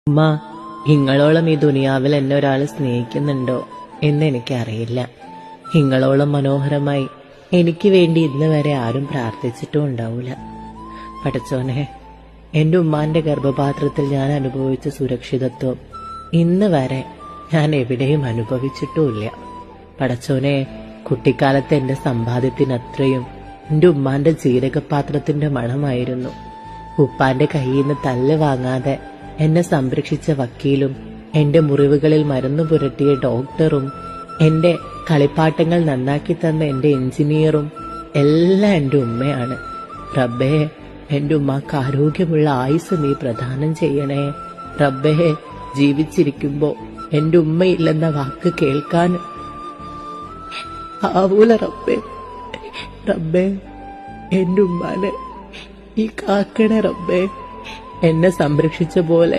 ഉമ്മ, ഇങ്ങളോളം ഈ ദുനിയാവിൽ എന്നെ ഒരാൾ സ്നേഹിക്കുന്നുണ്ടോ എന്ന് എനിക്കറിയില്ല. ഇങ്ങളോളം മനോഹരമായി എനിക്ക് വേണ്ടി ഇന്ന് വരെ ആരും പ്രാർത്ഥിച്ചിട്ടും ഉണ്ടാവൂല. പടച്ചോനെ, എന്റെ ഉമ്മാന്റെ ഗർഭപാത്രത്തിൽ ഞാൻ അനുഭവിച്ച സുരക്ഷിതത്വം ഇന്ന് വരെ ഞാൻ എവിടെയും അനുഭവിച്ചിട്ടുമില്ല. പടച്ചോനെ, കുട്ടിക്കാലത്ത് എന്റെ സമ്പാദ്യത്തിനത്രയും എന്റെ ഉമ്മാന്റെ ജീരകപാത്രത്തിന്റെ മണമായിരുന്നു. ഉപ്പാന്റെ കയ്യിൽ നിന്ന് തല്ല് വാങ്ങാതെ എന്നെ സംരക്ഷിച്ച വക്കീലും എന്റെ മുറിവുകളിൽ മരുന്നു പുരട്ടിയ ഡോക്ടറും എന്റെ കളിപ്പാട്ടങ്ങൾ നന്നാക്കി തന്ന എന്റെ എഞ്ചിനീയറും എല്ലാം എന്റെ ഉമ്മയാണ്. റബ്ബേ, എന്റെ ഉമ്മാക്ക് ആരോഗ്യമുള്ള ആയുസ് നീ പ്രദാനം ചെയ്യണേ. റബ്ബേ, ജീവിച്ചിരിക്കുമ്പോ എന്റെ ഉമ്മയില്ലെന്ന വാക്ക് കേൾക്കാൻ ആവൂല റബ്ബേ. റബ്ബേ, എന്റെ ഉമ്മാനെ ഈ കാക്കണേ റബ്ബേ. എന്നെ സംരക്ഷിച്ച പോലെ